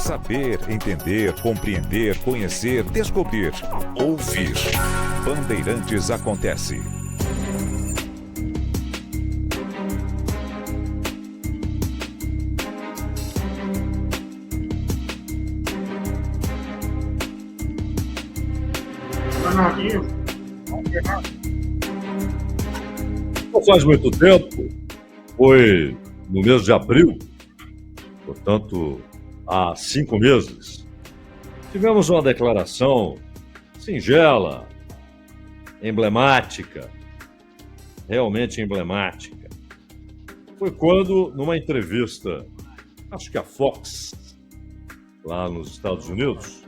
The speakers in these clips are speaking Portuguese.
Saber, entender, compreender, conhecer, descobrir, ouvir. Bandeirantes acontece. Não faz muito tempo, foi no mês de abril, portanto, há 5 meses, tivemos uma declaração singela, emblemática, realmente emblemática. Foi quando, numa entrevista, acho que a Fox, lá nos Estados Unidos,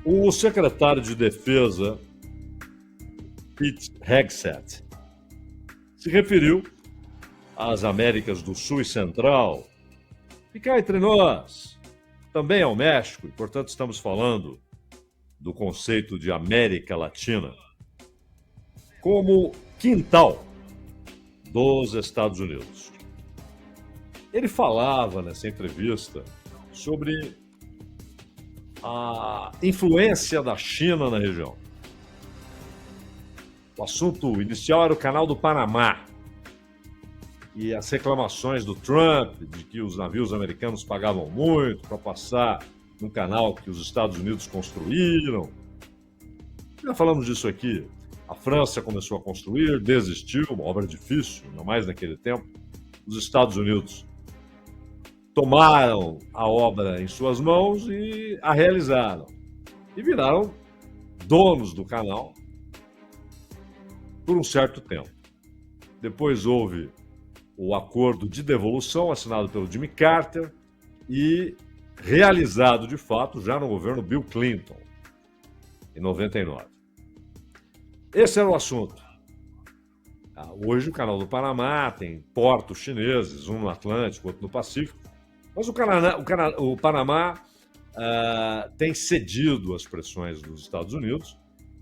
o secretário de Defesa, Pete Hegseth, se referiu às Américas do Sul e Central, e cá entre nós, também ao México, e portanto estamos falando do conceito de América Latina, como quintal dos Estados Unidos. Ele falava nessa entrevista sobre a influência da China na região. O assunto inicial era o Canal do Panamá e as reclamações do Trump de que os navios americanos pagavam muito para passar num canal que os Estados Unidos construíram. Já falamos disso aqui. A França começou a construir, desistiu, uma obra difícil, ainda mais naquele tempo. Os Estados Unidos tomaram a obra em suas mãos e a realizaram. E viraram donos do canal por um certo tempo. Depois houve o acordo de devolução assinado pelo Jimmy Carter e realizado de fato já no governo Bill Clinton, em 99. Esse era o assunto. Hoje o Canal do Panamá tem portos chineses, um no Atlântico, outro no Pacífico, mas o Panamá tem cedido às pressões dos Estados Unidos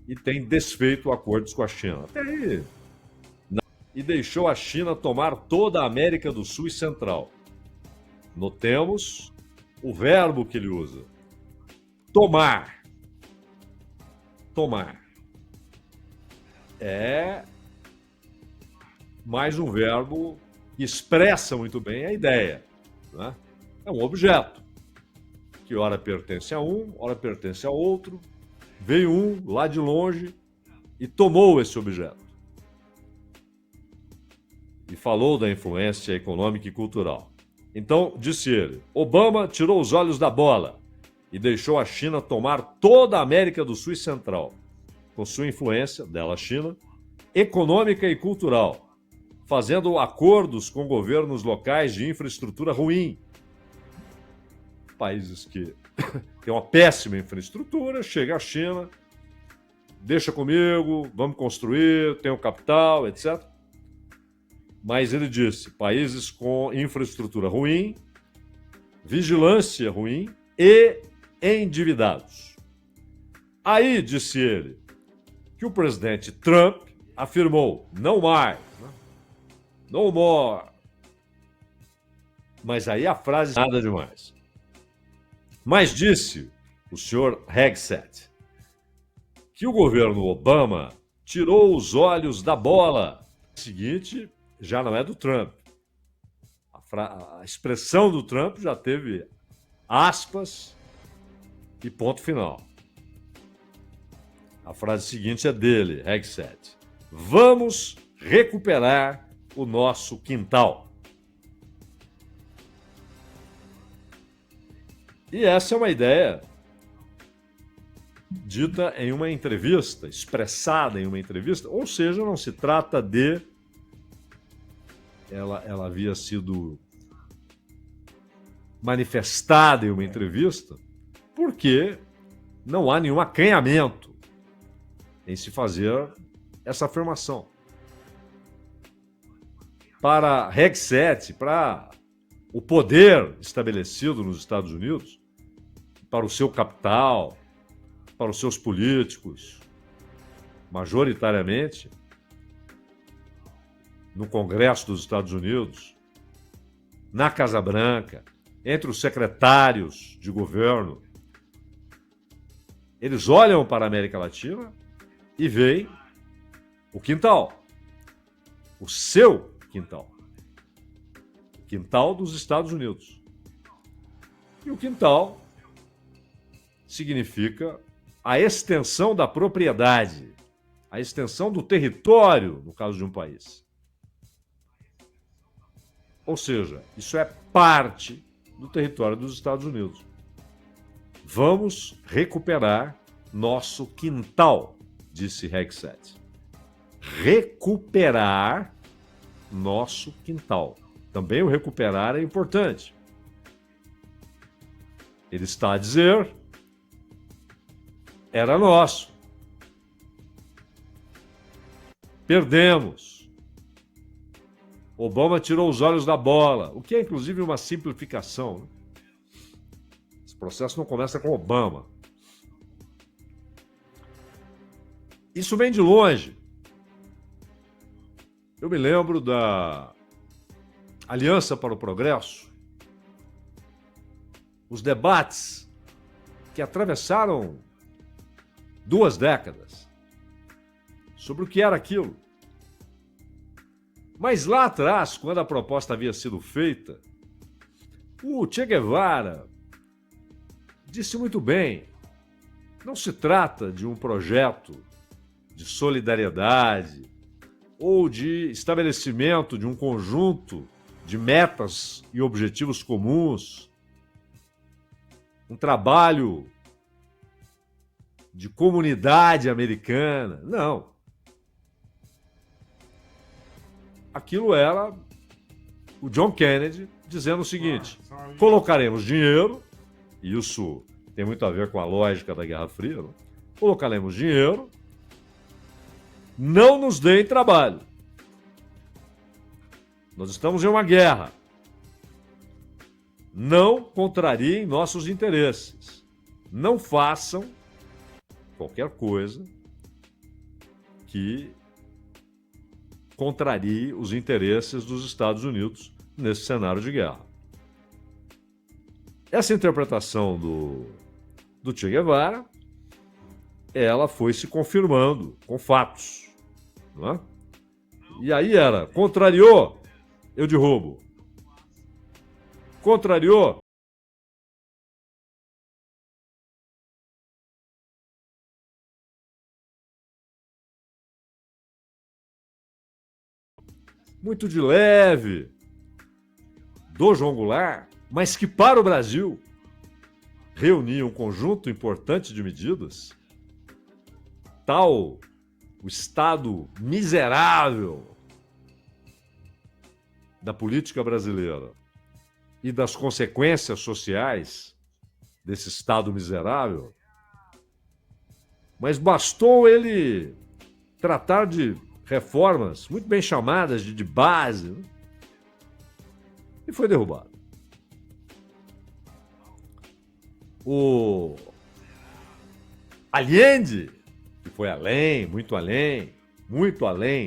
e tem desfeito acordos com a China. Até aí, e deixou a China tomar toda a América do Sul e Central. Notemos o verbo que ele usa. Tomar. Tomar. É mais um verbo que expressa muito bem a ideia, né? É um objeto que ora pertence a um, ora pertence a outro. Veio um lá de longe e tomou esse objeto. E falou da influência econômica e cultural. Então, disse ele, Obama tirou os olhos da bola e deixou a China tomar toda a América do Sul e Central, com sua influência, dela a China, econômica e cultural, fazendo acordos com governos locais de infraestrutura ruim. Países que têm uma péssima infraestrutura, chega a China, deixa comigo, vamos construir, tem o capital, etc. Mas ele disse, países com infraestrutura ruim, vigilância ruim e endividados. Aí, disse ele, que o presidente Trump afirmou, não mais, no more. Mas aí a frase nada demais. Mas disse o senhor Hegseth que o governo Obama tirou os olhos da bola. O seguinte já não é do Trump. A expressão do Trump já teve aspas e ponto final. A frase seguinte é dele, Hegseth. Vamos recuperar o nosso quintal. E essa é uma ideia dita em uma entrevista, expressada em uma entrevista, ou seja, não se trata de... Ela havia sido manifestada em uma entrevista porque não há nenhum acanhamento em se fazer essa afirmação. Para Hegseth, para o poder estabelecido nos Estados Unidos, para o seu capital, para os seus políticos, majoritariamente, no Congresso dos Estados Unidos, na Casa Branca, entre os secretários de governo, eles olham para a América Latina e veem o quintal, o seu quintal, o quintal dos Estados Unidos. E o quintal significa a extensão da propriedade, a extensão do território, no caso de um país. Ou seja, isso é parte do território dos Estados Unidos. Vamos recuperar nosso quintal, disse Hegseth. Recuperar nosso quintal. Também o recuperar é importante. Ele está a dizer, era nosso. Perdemos. Obama tirou os olhos da bola, o que é inclusive uma simplificação, né? Esse processo não começa com Obama. Isso vem de longe. Eu me lembro da Aliança para o Progresso, os debates que atravessaram 2 décadas sobre o que era aquilo. Mas lá atrás, quando a proposta havia sido feita, o Che Guevara disse muito bem, não se trata de um projeto de solidariedade ou de estabelecimento de um conjunto de metas e objetivos comuns, um trabalho de comunidade americana. Não. Aquilo era o John Kennedy dizendo o seguinte, colocaremos dinheiro, e isso tem muito a ver com a lógica da Guerra Fria, né? Colocaremos dinheiro, não nos deem trabalho. Nós estamos em uma guerra. Não contrariem nossos interesses. Não façam qualquer coisa que contrarie os interesses dos Estados Unidos nesse cenário de guerra. Essa interpretação do Che Guevara, ela foi se confirmando com fatos, não é? E aí era, contrariou, eu derrubo. Contrariou, muito de leve, do João Goulart, mas que para o Brasil reunia um conjunto importante de medidas, tal o estado miserável da política brasileira e das consequências sociais desse estado miserável, mas bastou ele tratar de reformas muito bem chamadas de base, né? E foi derrubado. O Allende, que foi além, muito além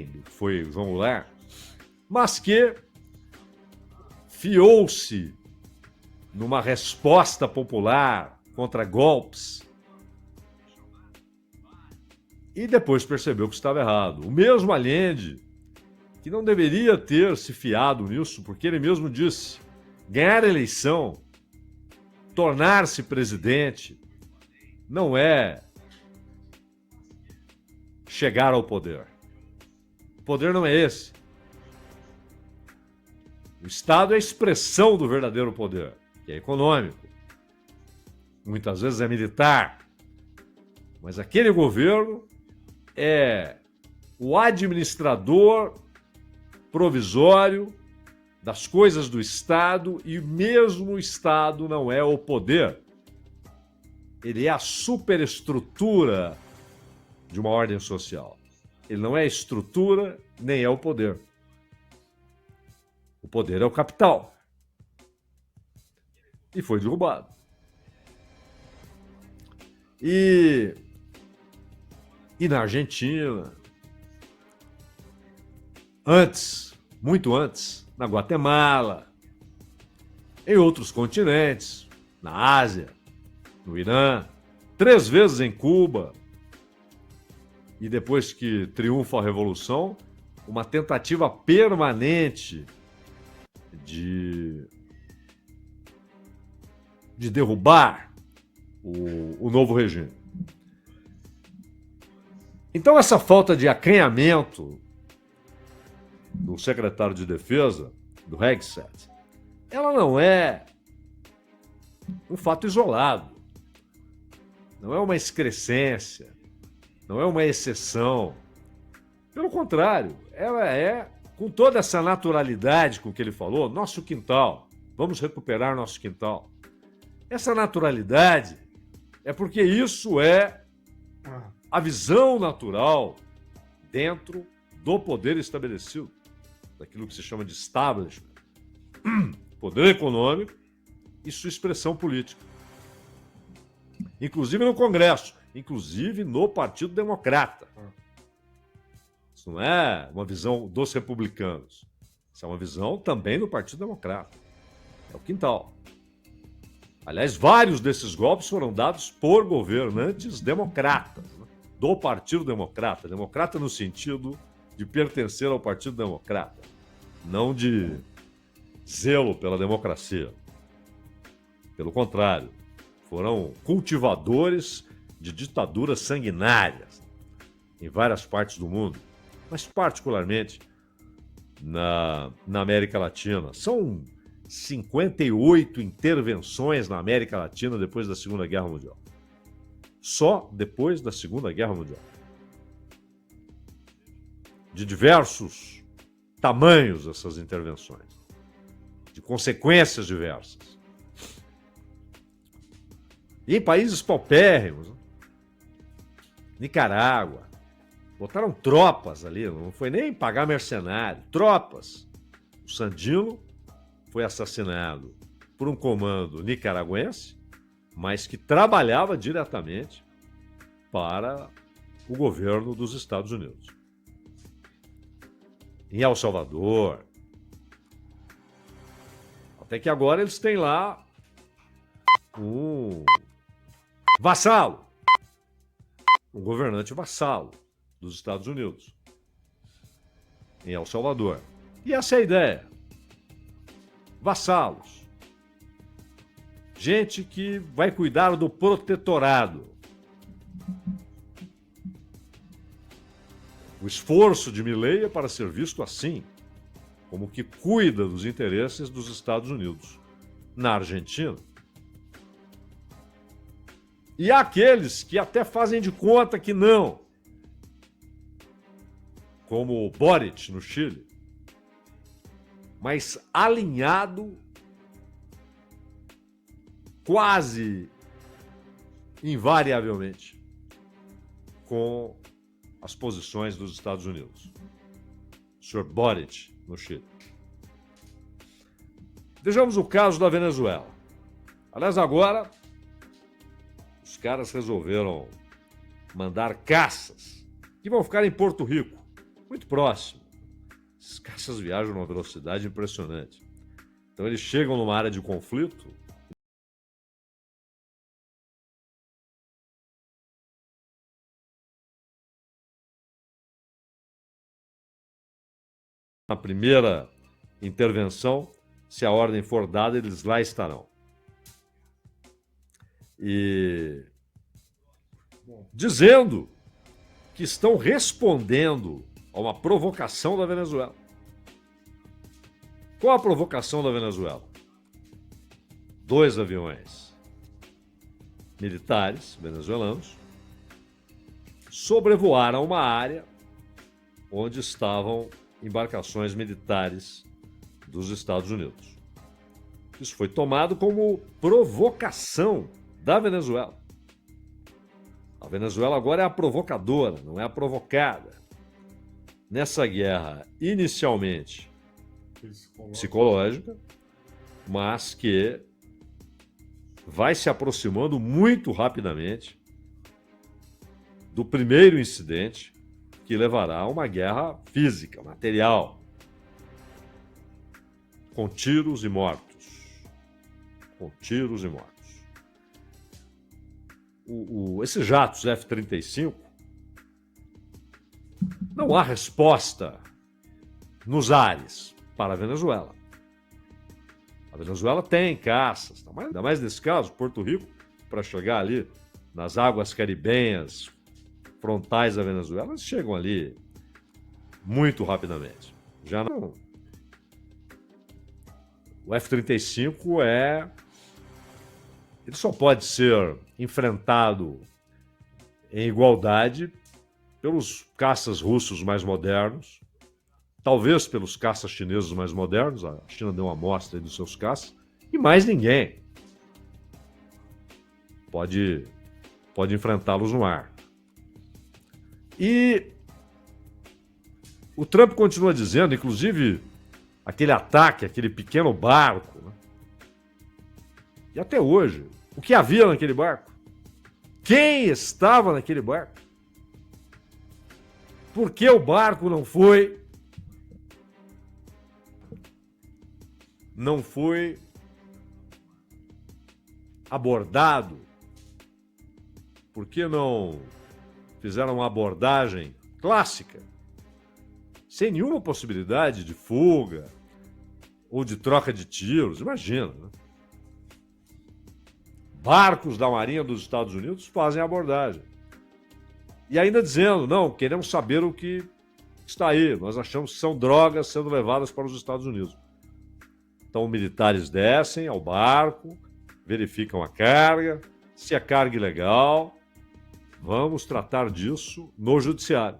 do que foi o João Goulart, mas que fiou-se numa resposta popular contra golpes e depois percebeu que estava errado. O mesmo Allende, que não deveria ter se fiado nisso, porque ele mesmo disse, ganhar a eleição, tornar-se presidente, não é chegar ao poder. O poder não é esse. O Estado é a expressão do verdadeiro poder, que é econômico. Muitas vezes é militar. Mas aquele governo é o administrador provisório das coisas do Estado e mesmo o Estado não é o poder. Ele é a superestrutura de uma ordem social. Ele não é a estrutura nem é o poder. O poder é o capital. E foi derrubado. E na Argentina, antes, muito antes, na Guatemala, em outros continentes, na Ásia, no Irã, 3 vezes em Cuba. E depois que triunfa a Revolução, uma tentativa permanente de derrubar o novo regime. Então, essa falta de acanhamento do secretário de Defesa, do Hegseth, ela não é um fato isolado, não é uma excrescência, não é uma exceção. Pelo contrário, ela é, com toda essa naturalidade com que ele falou, nosso quintal. Vamos recuperar nosso quintal. Essa naturalidade é porque isso é a visão natural dentro do poder estabelecido, daquilo que se chama de establishment, poder econômico e sua expressão política. Inclusive no Congresso, inclusive no Partido Democrata. Isso não é uma visão dos republicanos. Isso é uma visão também do Partido Democrata. É o quintal. Aliás, vários desses golpes foram dados por governantes democratas, né? Do Partido Democrata. Democrata no sentido de pertencer ao Partido Democrata, não de zelo pela democracia. Pelo contrário, foram cultivadores de ditaduras sanguinárias em várias partes do mundo, mas particularmente na América Latina. São 58 intervenções na América Latina depois da Segunda Guerra Mundial. Só depois da Segunda Guerra Mundial. De diversos tamanhos essas intervenções, de consequências diversas. E em países paupérrimos, né? Nicarágua, botaram tropas ali, não foi nem pagar mercenário, tropas. O Sandino foi assassinado por um comando nicaragüense, mas que trabalhava diretamente para o governo dos Estados Unidos. Em El Salvador. Até que agora eles têm lá um vassalo, um governante vassalo dos Estados Unidos, em El Salvador. E essa é a ideia. Vassalos. Gente que vai cuidar do protetorado. O esforço de Milei é para ser visto assim, como que cuida dos interesses dos Estados Unidos na Argentina. E há aqueles que até fazem de conta que não, como o Boric no Chile, mas alinhado quase invariavelmente com as posições dos Estados Unidos. O Sr. Boric no Chile. Vejamos o caso da Venezuela. Aliás, agora os caras resolveram mandar caças que vão ficar em Porto Rico, muito próximo. Esses caças viajam numa velocidade impressionante. Então eles chegam numa área de conflito. Na primeira intervenção, se a ordem for dada, eles lá estarão. E dizendo que estão respondendo a uma provocação da Venezuela. Qual a provocação da Venezuela? 2 aviões militares venezuelanos sobrevoaram uma área onde estavam embarcações militares dos Estados Unidos. Isso foi tomado como provocação da Venezuela. A Venezuela agora é a provocadora, não é a provocada. Nessa guerra, inicialmente psicológica, mas que vai se aproximando muito rapidamente do primeiro incidente que levará a uma guerra física, material, com tiros e mortos. com tiros e mortos. Esses jatos F-35, não há resposta nos ares para a Venezuela. A Venezuela tem caças, ainda mais nesse caso, Porto Rico, para chegar ali nas águas caribenhas frontais da Venezuela, eles chegam ali muito rapidamente. Já não. O F-35 ele só pode ser enfrentado em igualdade pelos caças russos mais modernos, talvez pelos caças chineses mais modernos. A China deu uma amostra aí dos seus caças, e mais ninguém pode enfrentá-los no ar. E o Trump continua dizendo, inclusive, aquele ataque, aquele pequeno barco, né? E até hoje, o que havia naquele barco? Quem estava naquele barco? Por que o barco não foi abordado? Por que não fizeram uma abordagem clássica, sem nenhuma possibilidade de fuga ou de troca de tiros? Imagina, né? Barcos da Marinha dos Estados Unidos fazem a abordagem. E ainda dizendo, não, queremos saber o que está aí. Nós achamos que são drogas sendo levadas para os Estados Unidos. Então, militares descem ao barco, verificam a carga, se a carga é ilegal, vamos tratar disso no judiciário.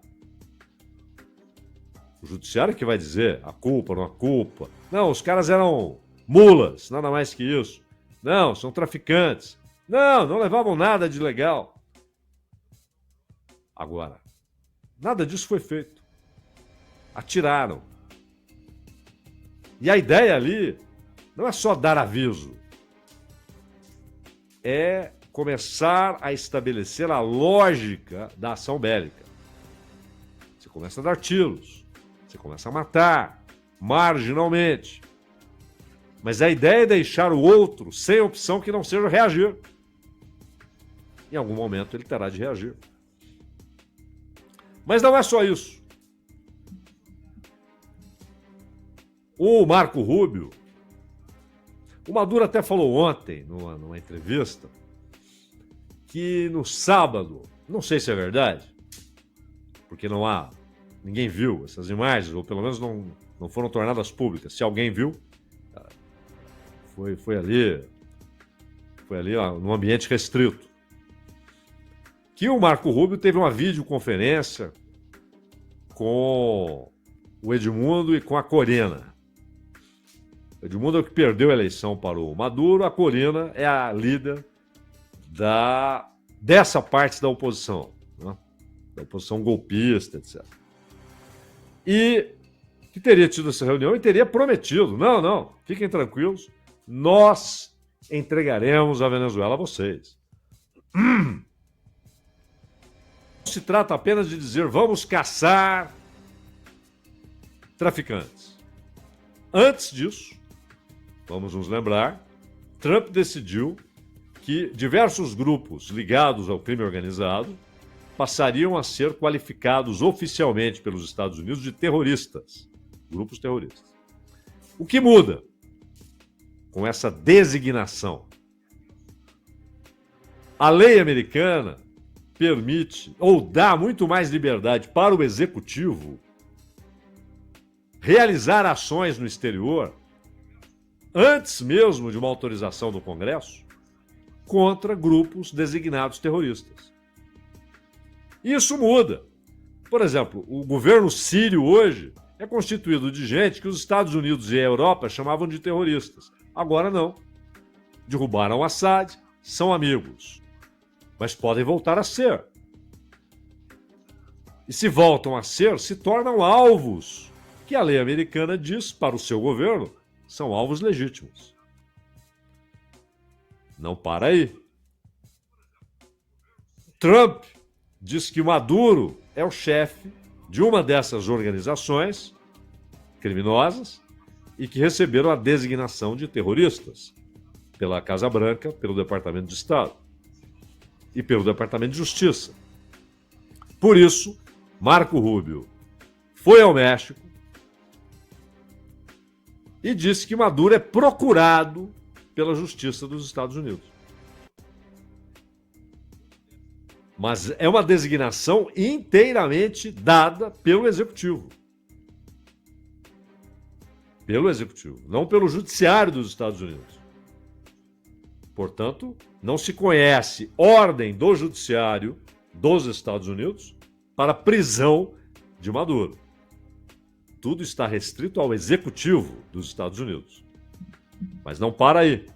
O judiciário que vai dizer a culpa, não a culpa. Não, os caras eram mulas, nada mais que isso. Não, são traficantes. Não levavam nada de ilegal. Agora, nada disso foi feito. Atiraram. E a ideia ali não é só dar aviso. É começar a estabelecer a lógica da ação bélica. Você começa a dar tiros. Você começa a matar. Marginalmente. Mas a ideia é deixar o outro sem opção que não seja reagir. Em algum momento ele terá de reagir. Mas não é só isso. O Marco Rubio, o Maduro até falou ontem, numa entrevista, que no sábado, não sei se é verdade, porque ninguém viu essas imagens, ou pelo menos não foram tornadas públicas. Se alguém viu, foi ali num ambiente restrito. Que o Marco Rubio teve uma videoconferência com o Edmundo e com a Corina. O Edmundo é o que perdeu a eleição para o Maduro, a Corina é a líder dessa parte da oposição, né? Da oposição golpista, etc. E que teria tido essa reunião e teria prometido, não, fiquem tranquilos, nós entregaremos a Venezuela a vocês. Não se trata apenas de dizer vamos caçar traficantes. Antes disso, vamos nos lembrar, Trump decidiu que diversos grupos ligados ao crime organizado passariam a ser qualificados oficialmente pelos Estados Unidos de terroristas, grupos terroristas. O que muda com essa designação? A lei americana permite ou dá muito mais liberdade para o executivo realizar ações no exterior antes mesmo de uma autorização do Congresso contra grupos designados terroristas. Isso muda. Por exemplo, o governo sírio hoje é constituído de gente que os Estados Unidos e a Europa chamavam de terroristas. Agora não. Derrubaram Assad, são amigos. Mas podem voltar a ser. E se voltam a ser, se tornam alvos que a lei americana diz para o seu governo são alvos legítimos. Não para aí. Trump diz que Maduro é o chefe de uma dessas organizações criminosas e que receberam a designação de terroristas. pela Casa Branca, pelo Departamento de Estado e pelo Departamento de Justiça. Por isso, Marco Rubio foi ao México e disse que Maduro é procurado pela Justiça dos Estados Unidos. Mas é uma designação inteiramente dada pelo Executivo. Pelo Executivo, não pelo Judiciário dos Estados Unidos. Portanto, não se conhece ordem do Judiciário dos Estados Unidos para prisão de Maduro. Tudo está restrito ao Executivo dos Estados Unidos. Mas não para aí.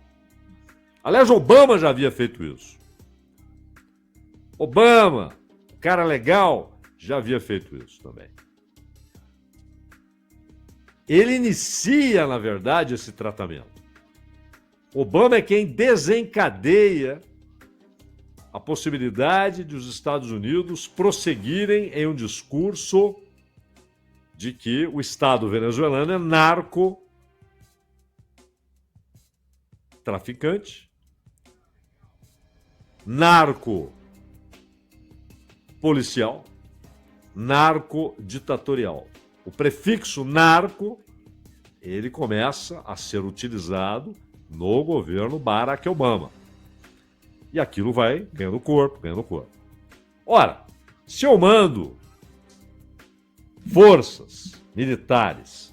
Aliás, Obama já havia feito isso. Obama, cara legal, já havia feito isso também. Ele inicia, na verdade, esse tratamento. Obama é quem desencadeia a possibilidade de os Estados Unidos prosseguirem em um discurso de que o Estado venezuelano é narco-traficante, narco-policial, narco-ditatorial. O prefixo narco, ele começa a ser utilizado no governo Barack Obama. E aquilo vai ganhando corpo, ganhando corpo. Ora, se eu mando forças militares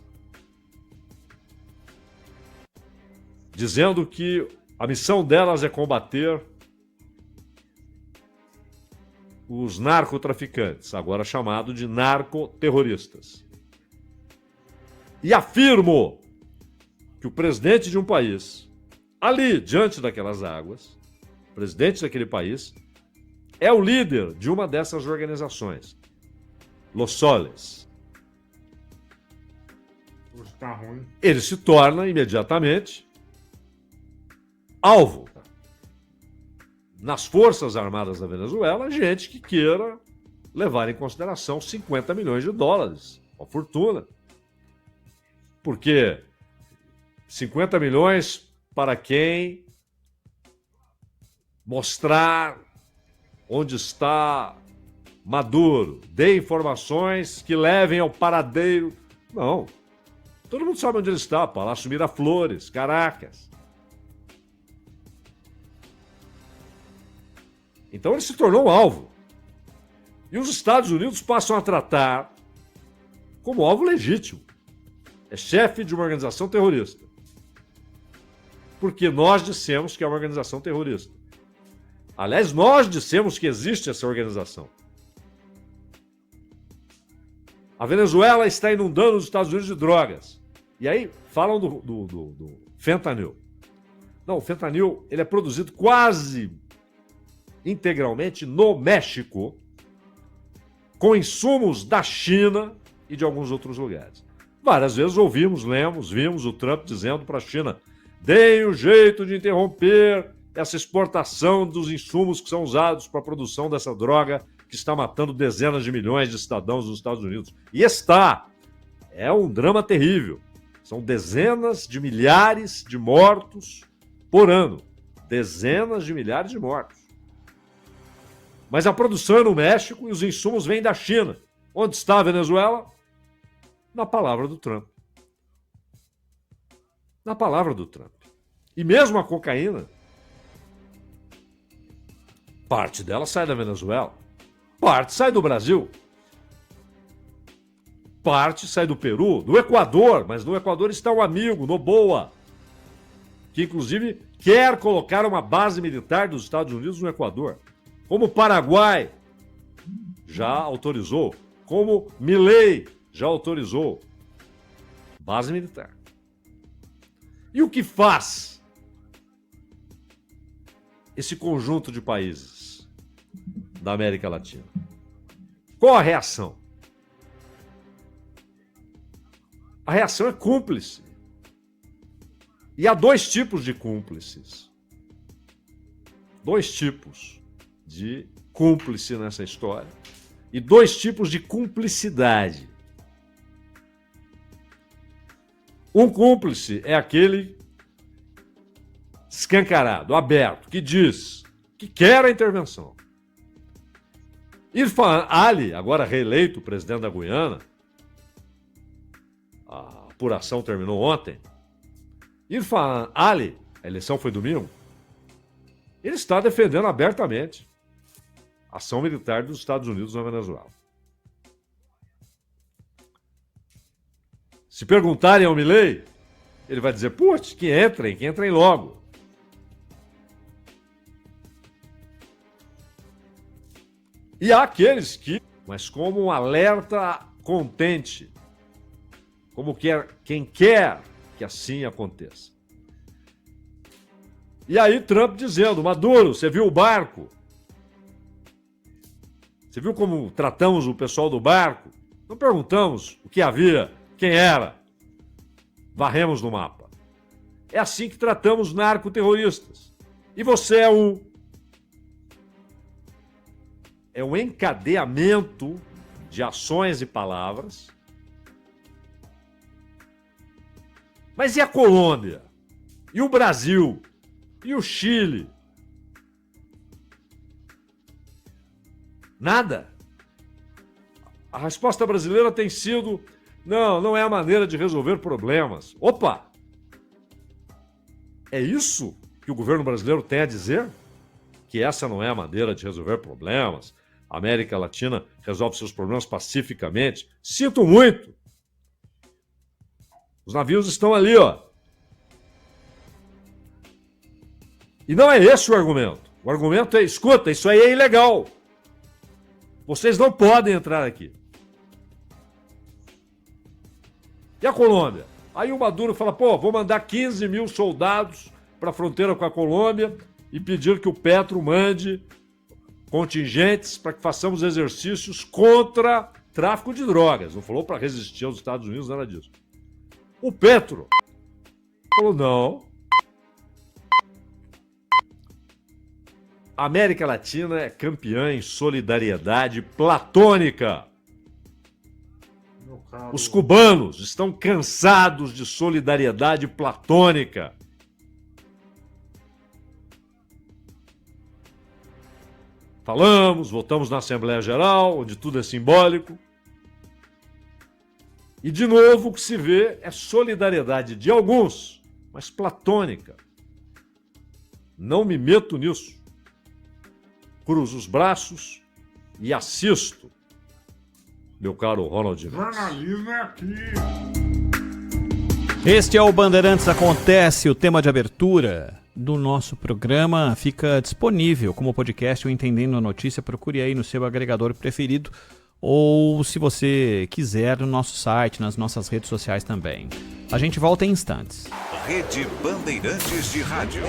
dizendo que a missão delas é combater os narcotraficantes, agora chamado de narcoterroristas, e afirmo que o presidente de um país, ali diante daquelas águas, o presidente daquele país, é o líder de uma dessas organizações, Los Soles. Tá ruim. Ele se torna imediatamente alvo nas Forças Armadas da Venezuela, gente que queira levar em consideração 50 milhões de dólares, uma fortuna. Porque 50 milhões para quem mostrar onde está Maduro, dê informações que levem ao paradeiro. Não. Todo mundo sabe onde ele está, Palácio Miraflores, Caracas. Então ele se tornou um alvo. E os Estados Unidos passam a tratar como alvo legítimo. É chefe de uma organização terrorista. Porque nós dissemos que é uma organização terrorista. Aliás, nós dissemos que existe essa organização. A Venezuela está inundando os Estados Unidos de drogas. E aí falam do fentanil. Não, o fentanil ele é produzido quase integralmente no México, com insumos da China e de alguns outros lugares. Várias vezes ouvimos, lemos, vimos o Trump dizendo para a China: deem um jeito de interromper essa exportação dos insumos que são usados para a produção dessa droga que está matando dezenas de milhões de cidadãos dos Estados Unidos. E está. É um drama terrível. São dezenas de milhares de mortos por ano. Dezenas de milhares de mortos. Mas a produção é no México e os insumos vêm da China. Onde está a Venezuela? Na palavra do Trump. Na palavra do Trump. E mesmo a cocaína, parte dela sai da Venezuela. Parte sai do Brasil. Parte sai do Peru, do Equador, mas no Equador está um amigo, Noboa, que inclusive quer colocar uma base militar dos Estados Unidos no Equador. Como o Paraguai já autorizou, como Milei já autorizou. Base militar. E o que faz esse conjunto de países da América Latina? Qual a reação? A reação é cúmplice. E há dois tipos de cúmplices. Dois tipos de cúmplice nessa história. E dois tipos de cumplicidade. Um cúmplice é aquele escancarado, aberto, que diz que quer a intervenção. Irfan Ali, agora reeleito presidente da Guiana, a apuração terminou ontem. Irfan Ali, a eleição foi domingo, ele está defendendo abertamente a ação militar dos Estados Unidos na Venezuela. Se perguntarem ao Milei, ele vai dizer, putz, que entrem logo. E há aqueles que, mas como um alerta contente, como quem quer que assim aconteça. E aí Trump dizendo, Maduro, você viu o barco? Você viu como tratamos o pessoal do barco? Não perguntamos o que havia, quem era. Varremos no mapa. É assim que tratamos narcoterroristas. E você é um encadeamento de ações e palavras. Mas e a Colômbia? E o Brasil? E o Chile? Nada. A resposta brasileira tem sido, não é a maneira de resolver problemas. Opa! É isso que o governo brasileiro tem a dizer? Que essa não é a maneira de resolver problemas? A América Latina resolve seus problemas pacificamente? Sinto muito! Os navios estão ali, ó. E não é esse o argumento. O argumento é, escuta, isso aí é ilegal. Vocês não podem entrar aqui. E a Colômbia? Aí o Maduro fala, vou mandar 15 mil soldados para a fronteira com a Colômbia e pedir que o Petro mande contingentes para que façamos exercícios contra tráfico de drogas. Não falou para resistir aos Estados Unidos, nada disso. O Petro falou, não. A América Latina é campeã em solidariedade platônica. Os cubanos estão cansados de solidariedade platônica. Falamos, votamos na Assembleia Geral, onde tudo é simbólico. E, de novo, o que se vê é solidariedade de alguns, mas platônica. Não me meto nisso. Cruzo os braços e assisto, meu caro Ronald Neves. Jornalismo é aqui. Este é o Bandeirantes Acontece, o tema de abertura do nosso programa fica disponível como podcast, o Entendendo a Notícia. Procure aí no seu agregador preferido ou, se você quiser, no nosso site, nas nossas redes sociais também. A gente volta em instantes. Rede Bandeirantes de Rádio.